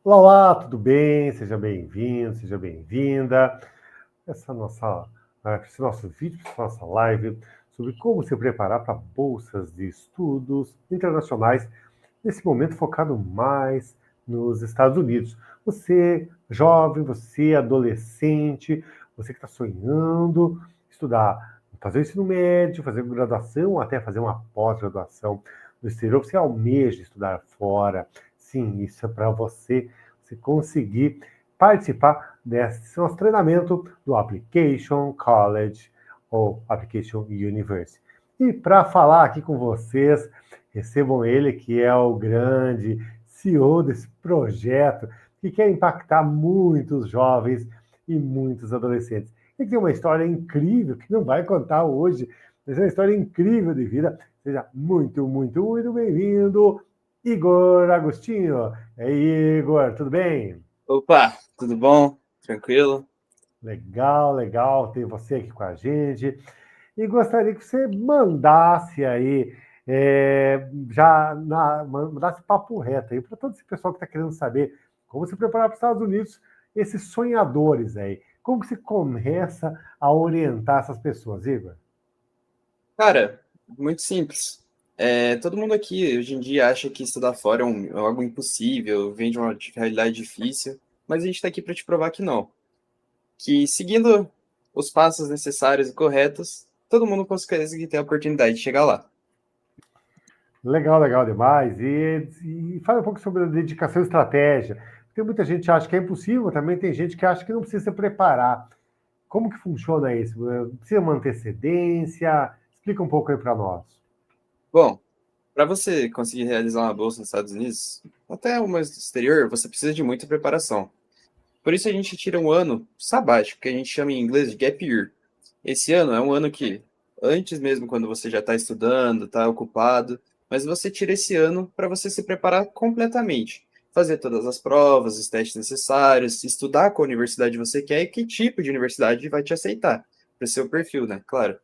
Olá, olá, tudo bem? Seja bem-vindo, seja bem-vinda. Esse nosso vídeo, essa nossa live sobre como se preparar para bolsas de estudos internacionais, nesse momento focado mais nos Estados Unidos. Você, jovem, você, adolescente, você que está sonhando estudar, fazer o ensino médio, fazer graduação, até fazer uma pós-graduação no exterior, você almeja estudar fora. Sim, isso é para você conseguir participar desse nosso treinamento do Application College ou Application University. E para falar aqui com vocês, recebam ele, que é o grande CEO desse projeto, que quer impactar muitos jovens e muitos adolescentes. E tem uma história incrível, que não vai contar hoje, mas é uma história incrível de vida. Seja muito, muito, muito bem-vindo, Igor Agostinho. E aí, Igor, tudo bem? Opa, tudo bom? Tranquilo? Legal, legal ter você aqui com a gente. E gostaria que você mandasse aí, mandasse papo reto aí para todo esse pessoal que está querendo saber como se preparar para os Estados Unidos, esses sonhadores aí. Como que você começa a orientar essas pessoas, Igor? Cara, muito simples. Todo mundo aqui hoje em dia acha que estudar fora é algo impossível, vem de uma realidade difícil, mas a gente está aqui para te provar que não. Que seguindo os passos necessários e corretos, todo mundo consegue ter a oportunidade de chegar lá. Legal, legal demais. E fala um pouco sobre a dedicação e estratégia. Tem muita gente que acha que é impossível, também tem gente que acha que não precisa se preparar. Como que funciona isso? Precisa uma antecedência? Explica um pouco aí para nós. Bom, para você conseguir realizar uma bolsa nos Estados Unidos, até uma no exterior, você precisa de muita preparação. Por isso a gente tira um ano sabático, que a gente chama em inglês de gap year. Esse ano é um ano que, antes mesmo, quando você já está estudando, está ocupado, mas você tira esse ano para você se preparar completamente. Fazer todas as provas, os testes necessários, estudar qual universidade você quer e que tipo de universidade vai te aceitar, para o seu perfil, né? Claro.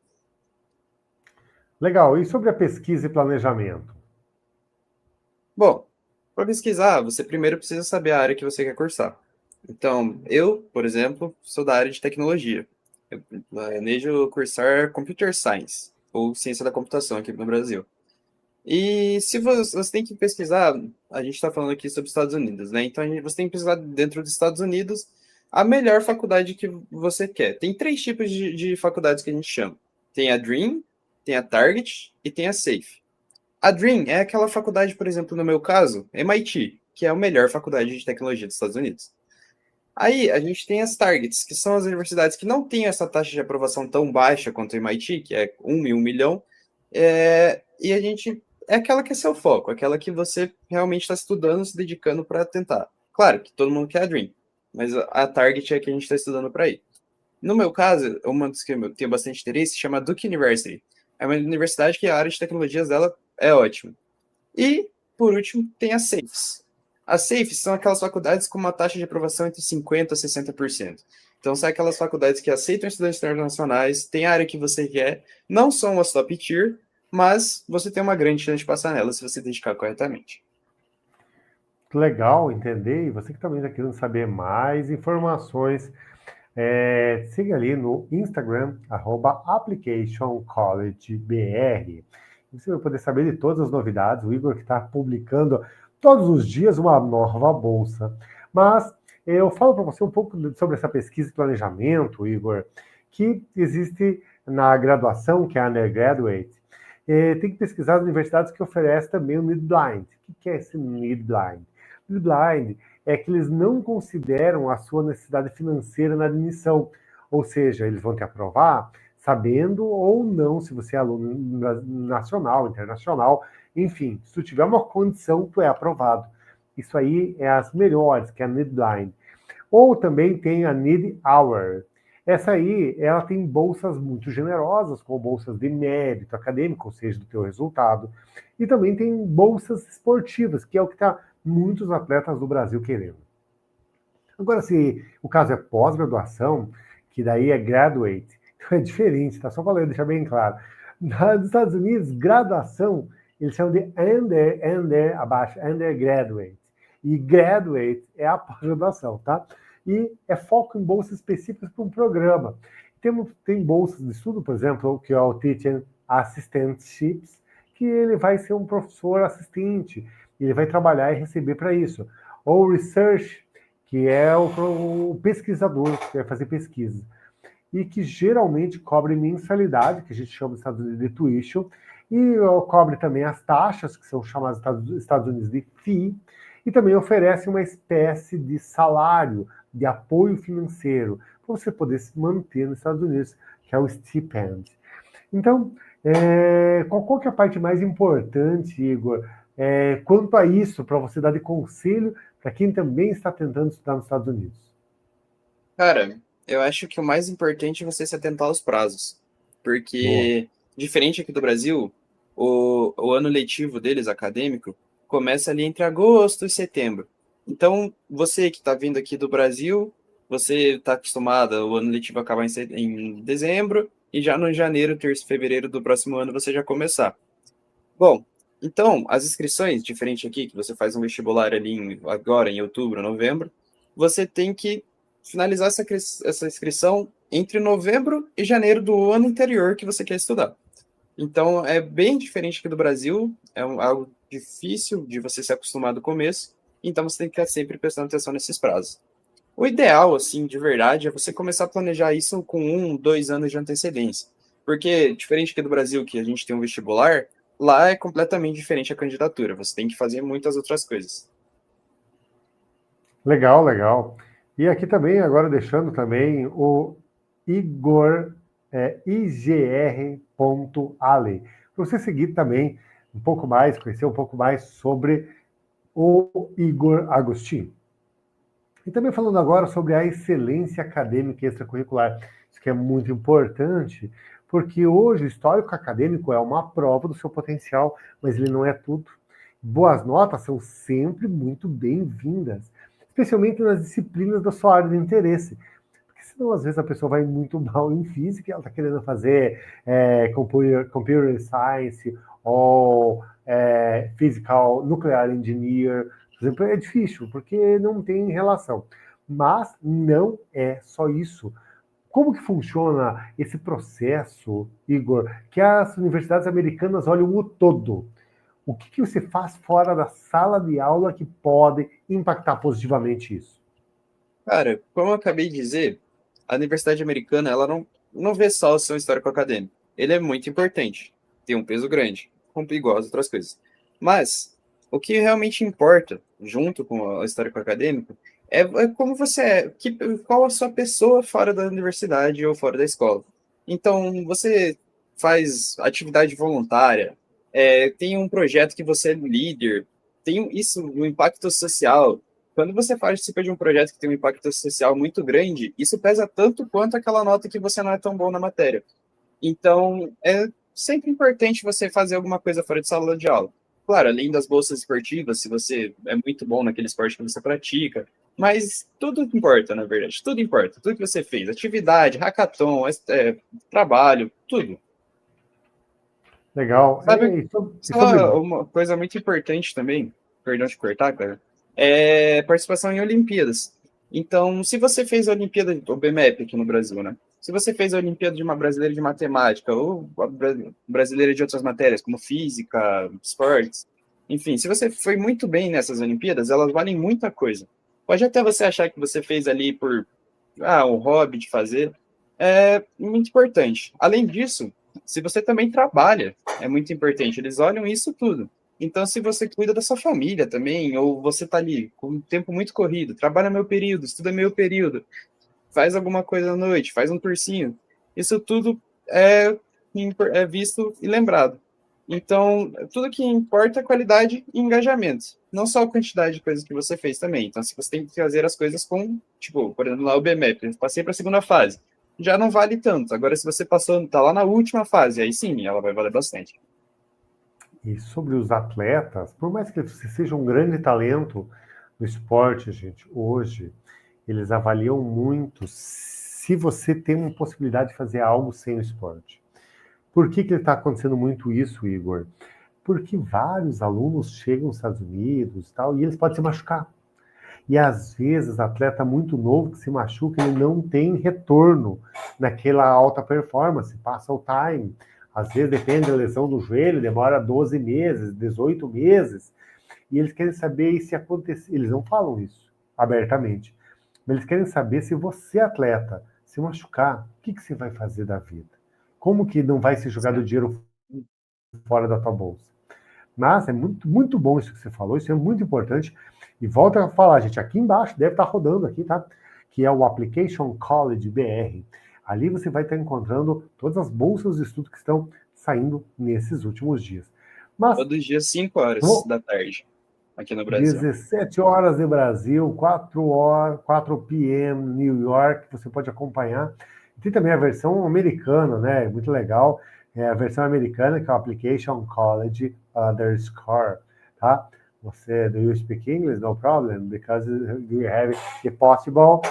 Legal. E sobre a pesquisa e planejamento? Bom, para pesquisar, você primeiro precisa saber a área que você quer cursar. Então, eu, por exemplo, sou da área de tecnologia. Eu planejo cursar Computer Science, ou Ciência da Computação aqui no Brasil. E se você tem que pesquisar, a gente está falando aqui sobre os Estados Unidos, né? Então, você tem que pesquisar dentro dos Estados Unidos a melhor faculdade que você quer. Tem três tipos de faculdades que a gente chama. Tem a Dream, tem a Target e tem a Safe. A Dream é aquela faculdade, por exemplo, no meu caso, MIT, que é a melhor faculdade de tecnologia dos Estados Unidos. Aí a gente tem as Targets, que são as universidades que não têm essa taxa de aprovação tão baixa quanto o MIT, que é 1 em 1 milhão, e a gente é aquela que é seu foco, aquela que você realmente está estudando, se dedicando para tentar. Claro que todo mundo quer a Dream, mas a Target é a que a gente está estudando para ir. No meu caso, uma das que eu tenho bastante interesse se chama Duke University. É uma universidade que a área de tecnologias dela é ótima. E, por último, tem as SAFEs. As SAFEs são aquelas faculdades com uma taxa de aprovação entre 50% a 60%. Então, são aquelas faculdades que aceitam estudantes internacionais, tem a área que você quer, não são as top tier, mas você tem uma grande chance de passar nelas se você dedicar corretamente. Legal entender. E você que também está querendo saber mais informações, siga ali no Instagram, @applicationcollegebr. Você vai poder saber de todas as novidades. O Igor que está publicando todos os dias uma nova bolsa. Mas eu falo para você um pouco sobre essa pesquisa e planejamento, Igor, que existe na graduação, que é a undergraduate. Tem que pesquisar as universidades que oferecem também o Need Blind. O que é esse Need Blind? Need Blind é que eles não consideram a sua necessidade financeira na admissão. Ou seja, eles vão te aprovar sabendo ou não se você é aluno nacional, internacional, enfim, se tu tiver uma condição, tu é aprovado. Isso aí é as melhores, que é a Need Blind. Ou também tem a Need Hour. Essa aí, ela tem bolsas muito generosas, como bolsas de mérito acadêmico, ou seja, do teu resultado. E também tem bolsas esportivas, que é o que está muitos atletas do Brasil querendo. Agora, se o caso é pós-graduação, que daí é graduate, então é diferente, tá? Só para deixar bem claro. Nos Estados Unidos, graduação, eles chamam de undergraduate. E graduate é a pós-graduação, tá? E é foco em bolsas específicas para um programa. Tem bolsas de estudo, por exemplo, que é o Teaching Assistantships, que ele vai ser um professor assistente, ele vai trabalhar e receber para isso. Ou Research, que é o pesquisador, que vai fazer pesquisa. E que geralmente cobre mensalidade, que a gente chama nos Estados Unidos de tuition, e cobre também as taxas, que são chamadas nos Estados Unidos de fee, e também oferece uma espécie de salário, de apoio financeiro, para você poder se manter nos Estados Unidos, que é o stipend. Então, qual que é a parte mais importante, Igor, quanto a isso, para você dar de conselho para quem também está tentando estudar nos Estados Unidos? Cara, eu acho que o mais importante é você se atentar aos prazos. Boa. Porque, diferente aqui do Brasil, o ano letivo deles, acadêmico, começa ali entre agosto e setembro. Então, você que está vindo aqui do Brasil, você está acostumado, o ano letivo acabar em dezembro, e já no janeiro, terça, fevereiro do próximo ano você já começar. Bom, então, as inscrições, diferente aqui, que você faz um vestibular ali agora, em outubro, novembro, você tem que finalizar essa inscrição entre novembro e janeiro do ano anterior que você quer estudar. Então, é bem diferente aqui do Brasil, algo difícil de você se acostumar do começo, então você tem que estar sempre prestando atenção nesses prazos. O ideal, assim, de verdade, é você começar a planejar isso com 1, 2 anos de antecedência. Porque, diferente aqui do Brasil, que a gente tem um vestibular, lá é completamente diferente a candidatura. Você tem que fazer muitas outras coisas. Legal, legal. E aqui também, agora deixando também o Igor, igr.ale, para você seguir também um pouco mais, conhecer um pouco mais sobre o Igor Agostinho. E também falando agora sobre a excelência acadêmica e extracurricular. Isso que é muito importante, porque hoje o histórico acadêmico é uma prova do seu potencial, mas ele não é tudo. Boas notas são sempre muito bem-vindas, especialmente nas disciplinas da sua área de interesse. Porque senão, às vezes, a pessoa vai muito mal em física e ela está querendo fazer computer science ou physical nuclear engineer, por exemplo, é difícil, porque não tem relação. Mas não é só isso. Como que funciona esse processo, Igor, que as universidades americanas olham o todo? O que você faz fora da sala de aula que pode impactar positivamente isso? Cara, como eu acabei de dizer, a Universidade Americana, ela não vê só o seu histórico acadêmico. Ele é muito importante, tem um peso grande, como igual as outras coisas. Mas, o que realmente importa, junto com o histórico acadêmico, é como você é, qual a sua pessoa fora da universidade ou fora da escola. Então, você faz atividade voluntária, tem um projeto que você é líder, tem isso, um impacto social. Quando você participa de um projeto que tem um impacto social muito grande, isso pesa tanto quanto aquela nota que você não é tão bom na matéria. Então, é sempre importante você fazer alguma coisa fora de sala de aula. Claro, além das bolsas esportivas, se você é muito bom naquele esporte que você pratica, mas tudo importa, na verdade, tudo importa, tudo que você fez, atividade, hackathon, trabalho, tudo. Legal. Sabe, E sobre só uma coisa muito importante também, perdão de cortar, cara, é participação em Olimpíadas. Então, se você fez a Olimpíada do BMEP aqui no Brasil, né? Se você fez a Olimpíada de uma brasileira de matemática ou a brasileira de outras matérias, como física, esportes, enfim, se você foi muito bem nessas Olimpíadas, elas valem muita coisa. Pode até você achar que você fez ali por um hobby de fazer, é muito importante. Além disso, se você também trabalha, é muito importante. Eles olham isso tudo. Então, se você cuida da sua família também, ou você está ali com um tempo muito corrido, trabalha meu período, estuda meu período, faz alguma coisa à noite, faz um cursinho, isso tudo é visto e lembrado. Então, tudo que importa é qualidade e engajamento, não só a quantidade de coisas que você fez também. Então, se você tem que fazer as coisas com, tipo, por exemplo, lá o BMEP, eu passei para a segunda fase, já não vale tanto. Agora, se você passou, tá lá na última fase, aí sim, ela vai valer bastante. E sobre os atletas, por mais que você seja um grande talento no esporte, gente, hoje eles avaliam muito se você tem uma possibilidade de fazer algo sem o esporte. Por que está acontecendo muito isso, Igor? Porque vários alunos chegam nos Estados Unidos e tal, e eles podem se machucar. E às vezes, atleta muito novo que se machuca, ele não tem retorno naquela alta performance, passa o time. Às vezes, depende da lesão do joelho, demora 12 meses, 18 meses. E eles querem saber se acontecer. Eles não falam isso abertamente, mas eles querem saber se você, atleta, se machucar, o que você vai fazer da vida? Como que não vai ser jogado dinheiro fora da tua bolsa? Mas é muito, muito bom isso que você falou, isso é muito importante. E volta a falar, gente, aqui embaixo, deve estar rodando aqui, tá? Que é o Application College BR. Ali você vai estar encontrando todas as bolsas de estudo que estão saindo nesses últimos dias. Mas, Todos os dias, 5 horas da tarde, aqui no Brasil. 17 horas de Brasil, 4 p.m. New York, você pode acompanhar. Tem também a versão americana, né? Muito legal. É a versão americana, que é o Application College Underscore, tá? Você, do you speak English? No problem, because you have the possible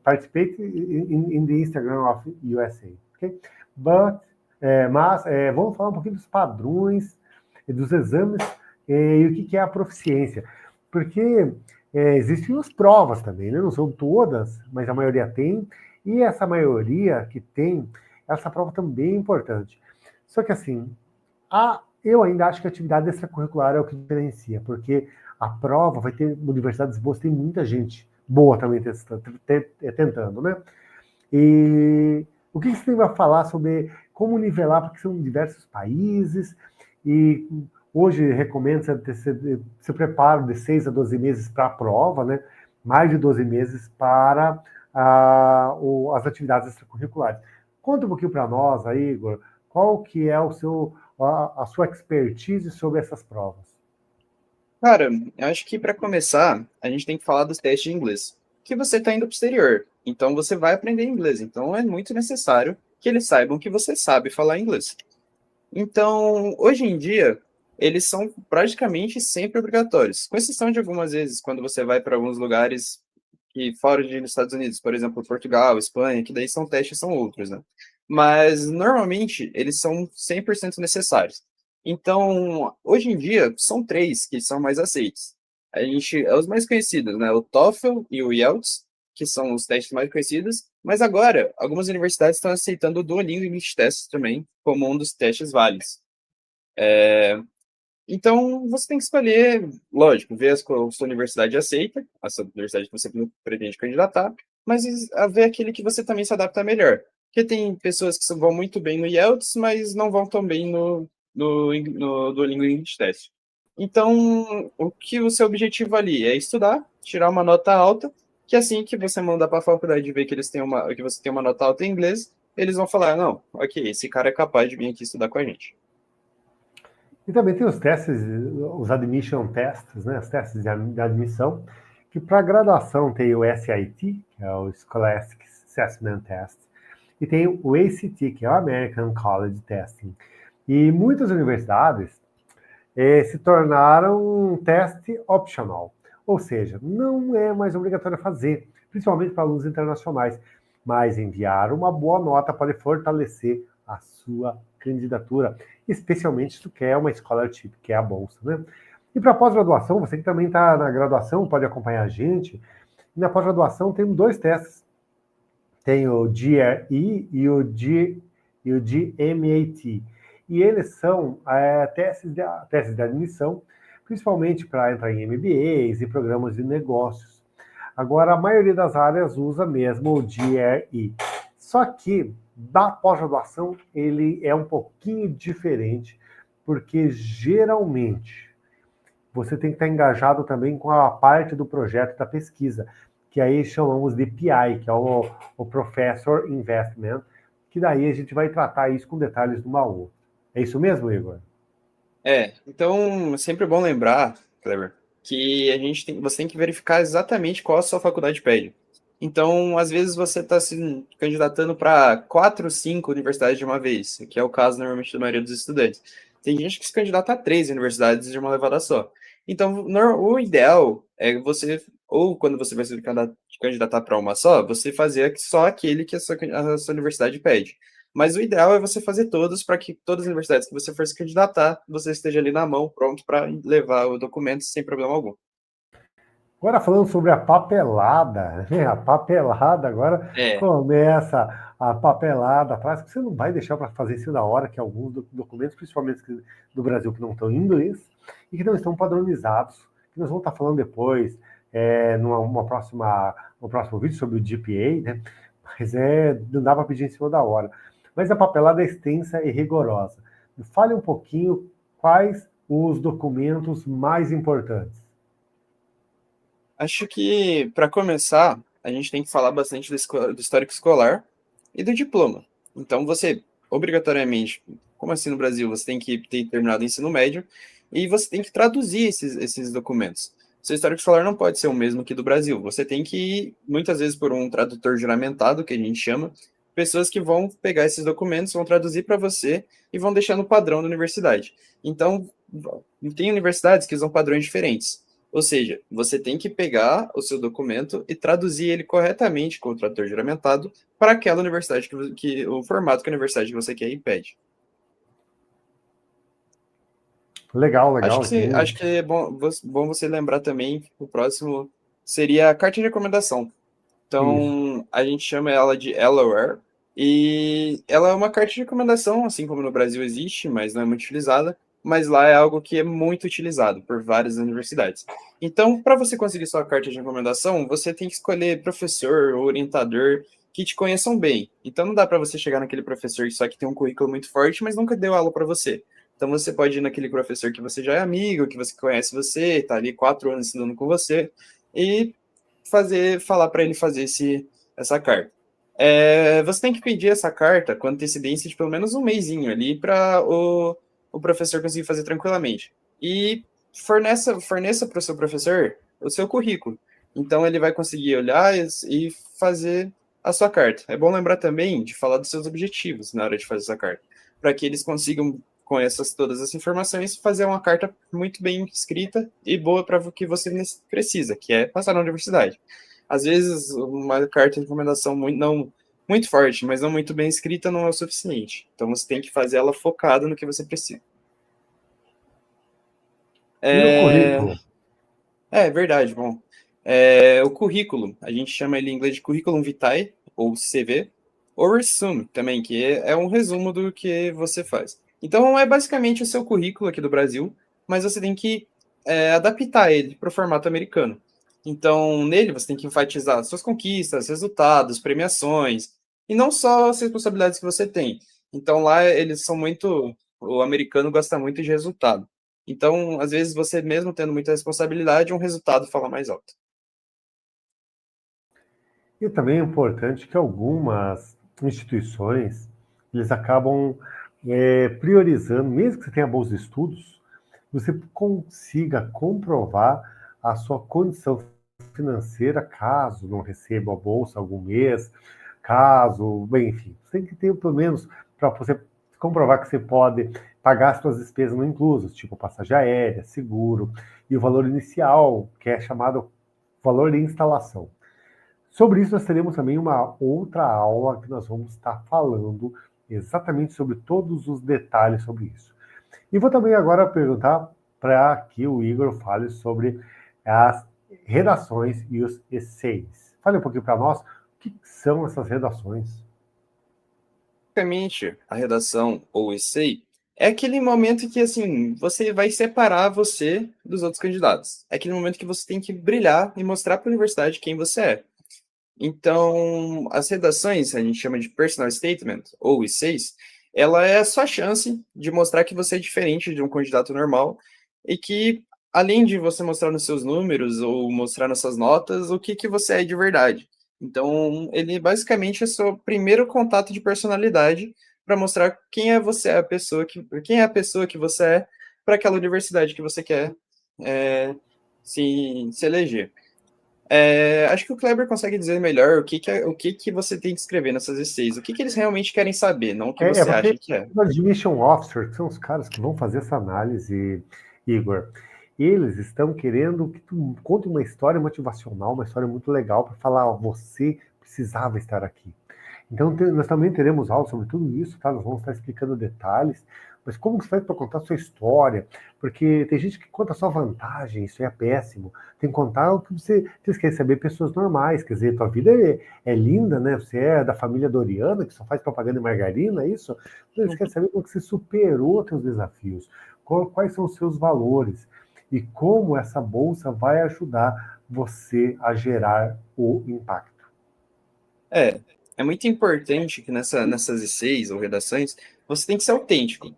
participate in the Instagram of USA, ok? Mas vamos falar um pouquinho dos padrões e dos exames e o que é a proficiência. Porque existem as provas também, né? Não são todas, mas a maioria tem, e essa maioria que tem, essa prova também é importante. Só que assim, eu ainda acho que a atividade extracurricular é o que diferencia, porque a prova vai ter universidades boas, tem muita gente boa também tentando, né? E o que você tem a falar sobre como nivelar, porque são diversos países, e hoje recomendo se preparo de 6 a 12 meses para a prova, né? Mais de 12 meses para as atividades extracurriculares. Conta um pouquinho para nós aí, Igor, qual que é a sua expertise sobre essas provas? Cara, eu acho que para começar, a gente tem que falar dos testes de inglês. Que você está indo para o exterior, então você vai aprender inglês. Então é muito necessário que eles saibam que você sabe falar inglês. Então, hoje em dia, eles são praticamente sempre obrigatórios, com exceção de algumas vezes, quando você vai para alguns lugares que fora dos Estados Unidos, por exemplo, Portugal, Espanha, que daí são testes, são outros, né? Mas, normalmente, eles são 100% necessários. Então, hoje em dia, são três que são mais aceitos. É os mais conhecidos, né? O TOEFL e o IELTS, que são os testes mais conhecidos, mas agora, algumas universidades estão aceitando o Duolingo English Test também, como um dos testes válidos. Então, você tem que escolher, lógico, ver qual a sua universidade aceita, a sua universidade que você pretende candidatar, mas ver aquele que você também se adapta melhor. Porque tem pessoas que vão muito bem no IELTS, mas não vão tão bem no Duolingo English Test. Então, o seu objetivo ali é estudar, tirar uma nota alta, que assim que você mandar para a faculdade ver que que você tem uma nota alta em inglês, eles vão falar, não, ok, esse cara é capaz de vir aqui estudar com a gente. E também tem os testes, os admission tests, né, os testes de admissão, que para graduação tem o SAT, que é o Scholastic Assessment Test, e tem o ACT, que é o American College Testing. E muitas universidades se tornaram um teste optional, ou seja, não é mais obrigatório fazer, principalmente para alunos internacionais, mas enviar uma boa nota pode fortalecer a sua candidatura, especialmente se tu quer uma scholarship, que é a bolsa, né? E para pós-graduação, você que também está na graduação, pode acompanhar a gente. E na pós-graduação temos dois testes. Tem o GRE e o GMAT. E eles são testes de admissão, principalmente para entrar em MBAs e programas de negócios. Agora, a maioria das áreas usa mesmo o GRE. Só que, da pós-graduação, ele é um pouquinho diferente, porque geralmente você tem que estar engajado também com a parte do projeto da pesquisa, que aí chamamos de PI, que é o Professor Investment, que daí a gente vai tratar isso com detalhes numa outra. É isso mesmo, Igor? Então é sempre bom lembrar, Cleber, que você tem que verificar exatamente qual a sua faculdade pede. Então, às vezes você está se candidatando para 4, 5 universidades de uma vez, que é o caso normalmente da maioria dos estudantes. Tem gente que se candidata a 3 universidades de uma levada só. Então, o ideal é você, ou quando você vai se candidatar para uma só, você fazer só aquele que a sua universidade pede. Mas o ideal é você fazer todos para que todas as universidades que você for se candidatar, você esteja ali na mão, pronto para levar o documento sem problema algum. Agora falando sobre a papelada, né? A papelada agora É, começa a papelada atrás, que você não vai deixar para fazer isso na hora, que alguns documentos, principalmente do Brasil, que não estão em inglês e que não estão padronizados, que nós vamos estar falando depois, no próximo vídeo sobre o GPA, né? Mas não dá para pedir em cima da hora. Mas a papelada é extensa e rigorosa. Me fale um pouquinho quais os documentos mais importantes. acho que para começar, a gente tem que falar bastante do histórico escolar e do diploma. Então, você, obrigatoriamente, como assim no Brasil, você tem que ter terminado o ensino médio e você tem que traduzir esses documentos. Seu histórico escolar não pode ser o mesmo que do Brasil. Você tem que ir, muitas vezes, por um tradutor juramentado, que a gente chama, pessoas que vão pegar esses documentos, vão traduzir para você e vão deixar no padrão da universidade. Então, tem universidades que usam padrões diferentes. Ou seja, você tem que pegar o seu documento e traduzir ele corretamente com o tradutor juramentado para aquela universidade o formato que a universidade que você quer e pede. Legal, Acho legal. acho que é bom você lembrar também que o próximo seria a carta de recomendação. Isso. Então, a gente chama ela de LOR, e ela é uma carta de recomendação, assim como no Brasil existe, mas não é muito utilizada, mas lá é algo que é muito utilizado por várias universidades. Então, para você conseguir sua carta de recomendação, você tem que escolher professor ou orientador que te conheçam bem. Então, não dá para você chegar naquele professor que só que tem um currículo muito forte, mas nunca deu aula para você. Então, você pode ir naquele professor que você já é amigo, que você conhece você, está ali 4 anos estudando com você, e falar para ele fazer essa carta. Você tem que pedir essa carta com antecedência de pelo menos um mesinho ali para o professor conseguir fazer tranquilamente. E forneça para o seu professor o seu currículo. Então ele vai conseguir olhar e fazer a sua carta. É bom lembrar também de falar dos seus objetivos na hora de fazer essa carta, para que eles consigam, com todas essas informações, fazer uma carta muito bem escrita e boa para o que você precisa, que é passar na universidade. Às vezes, uma carta de recomendação muito forte, mas não muito bem escrita, não é o suficiente. Então, você tem que fazer ela focada no que você precisa. E o É, currículo? é verdade, bom. O currículo, a gente chama ele em inglês de Curriculum Vitae, ou CV, ou Resume também, que é um resumo do que você faz. Então, é basicamente o seu currículo aqui do Brasil, mas você tem que adaptar ele para o formato americano. Então, nele, você tem que enfatizar suas conquistas, resultados, premiações, e não só as responsabilidades que você tem. Então, lá, eles são muito. O americano gosta muito de resultado. Então, às vezes, você mesmo tendo muita responsabilidade, um resultado fala mais alto. E também é importante que algumas instituições eles acabam priorizando, mesmo que você tenha bons estudos, você consiga comprovar a sua condição financeira caso não receba a bolsa algum mês, caso, bem, enfim, você tem que ter pelo menos para você comprovar que você pode pagar as suas despesas não inclusas, tipo passagem aérea, seguro e o valor inicial, que é chamado valor de instalação. Sobre isso, nós teremos também uma outra aula que nós vamos estar falando exatamente sobre todos os detalhes sobre isso. E vou também agora perguntar para que o Igor fale sobre as redações e os essays. Fale um pouquinho para nós o que são essas redações. Basicamente, a redação ou essay é aquele momento que, assim, você vai separar você dos outros candidatos. É aquele momento que você tem que brilhar e mostrar para a universidade quem você é. Então, as redações, a gente chama de personal statement, ou essays, ela é a sua chance de mostrar que você é diferente de um candidato normal e que, além de você mostrar nos seus números ou mostrar nas suas notas, o que você é de verdade. Então, ele basicamente é seu primeiro contato de personalidade para mostrar quem é você, quem é a pessoa que você é para aquela universidade que você quer é, se eleger. Acho que o Kleber consegue dizer melhor o que você tem que escrever nessas essays, o que eles realmente querem saber, não o que você Porque acha que é. os admission officers, que são os caras que vão fazer essa análise, Igor, eles estão querendo que tu conte uma história motivacional, uma história muito legal para falar, ó, você precisava estar aqui. Então, nós também teremos aula sobre tudo isso, tá? Nós vamos estar explicando detalhes mas como que você faz para contar a sua história? Porque tem gente que conta só vantagem, isso é péssimo. Tem que contar o que você quer saber, pessoas normais, quer dizer, tua vida é linda, né? Você é da família Doriana, que só faz propaganda de margarina, é isso? Eles querem saber como que você superou seus desafios, quais são os seus valores e como essa bolsa vai ajudar você a gerar o impacto. É, é muito importante que nessas essays ou redações, você tem que ser autêntico.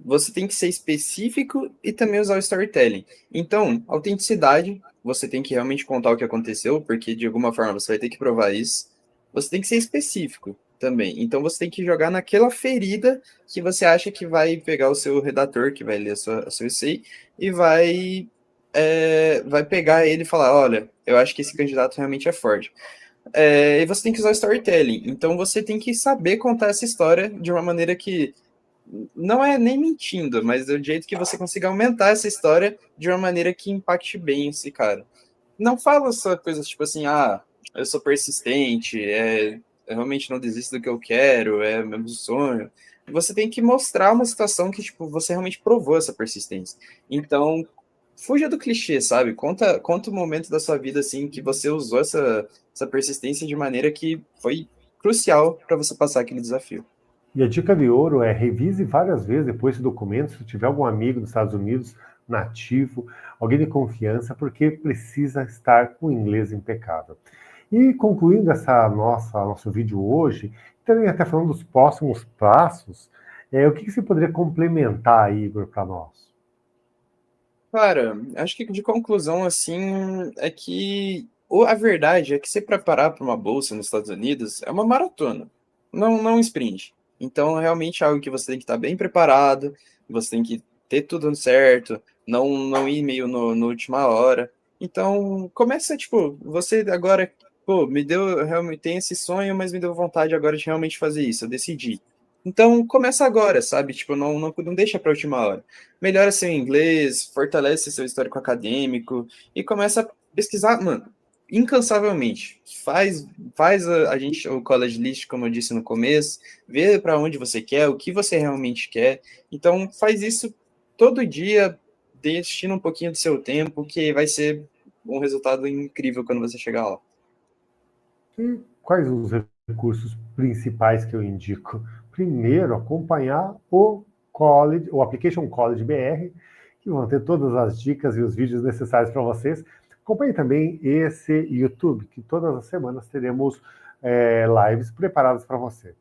Você tem que ser específico e também usar o storytelling. Então, autenticidade, você tem que realmente contar o que aconteceu, porque de alguma forma você vai ter que provar isso. Você tem que ser específico também. Então, você tem que jogar naquela ferida que você acha que vai pegar o seu redator, que vai ler a seu essay, e vai pegar ele e falar: olha, eu acho que esse candidato realmente é forte. E você tem que usar o storytelling. Então, você tem que saber contar essa história de uma maneira que não é nem mentindo, mas do jeito que você consiga aumentar essa história de uma maneira que impacte bem esse cara. Não fala só coisas tipo assim, eu sou persistente, eu realmente não desisto do que eu quero, é meu sonho. Você tem que mostrar uma situação que, tipo, você realmente provou essa persistência. Então, fuja do clichê, sabe? Conta o momento da sua vida, assim, que você usou essa persistência de maneira que foi crucial para você passar aquele desafio. E a dica de ouro é revise várias vezes depois esse documento, se tiver algum amigo nos Estados Unidos, nativo, alguém de confiança, porque precisa estar com o inglês impecável. E concluindo nosso vídeo hoje, também até falando dos próximos passos, o que você poderia complementar, Igor, para nós? Cara, acho que de conclusão, assim, é que a verdade é que se preparar para uma bolsa nos Estados Unidos é uma maratona, não um sprint. Então, realmente é algo que você tem que estar bem preparado, você tem que ter tudo certo, não ir meio no última hora. Então, começa, tipo, você agora, pô, realmente tem esse sonho, mas me deu vontade agora de realmente fazer isso, eu decidi. Então, começa agora, sabe? Tipo, não deixa para a última hora. Melhora seu inglês, fortalece seu histórico acadêmico e começa a pesquisar, mano, incansavelmente. Faz a gente, o college list, como eu disse no começo, vê para onde você quer, o que você realmente quer. Então, faz isso todo dia, destina um pouquinho do seu tempo, que vai ser um resultado incrível quando você chegar lá. E quais os recursos principais que eu indico? Primeiro, acompanhar o Application College BR, que vão ter todas as dicas e os vídeos necessários para vocês. Acompanhe também esse YouTube, que todas as semanas teremos lives preparadas para você.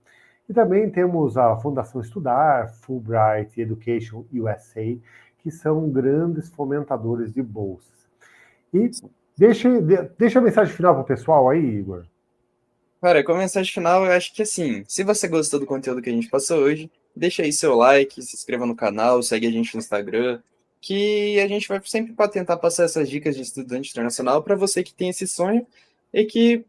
E também temos a Fundação Estudar, Fulbright Education USA, que são grandes fomentadores de bolsas. E deixa a mensagem final para o pessoal aí, Igor. Cara, como mensagem final, eu acho que assim, se você gostou do conteúdo que a gente passou hoje, deixa aí seu like, se inscreva no canal, segue a gente no Instagram, que a gente vai sempre para tentar passar essas dicas de estudante internacional para você que tem esse sonho e que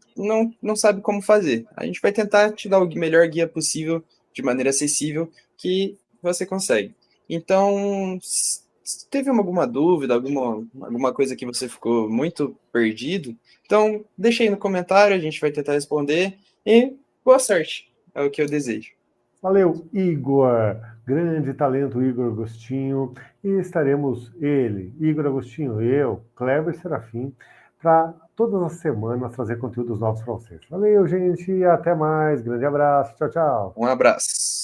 não sabe como fazer. A gente vai tentar te dar o melhor guia possível, de maneira acessível, que você consegue. Então, se teve alguma dúvida, alguma coisa que você ficou muito perdido, então, deixa aí no comentário, a gente vai tentar responder e boa sorte, é o que eu desejo. Valeu, Igor, grande talento Igor Agostinho, e estaremos Igor Agostinho, eu, Kleber Serafim, para todas as semanas trazer conteúdos novos para vocês. Valeu, gente, até mais, grande abraço, tchau, tchau. Um abraço.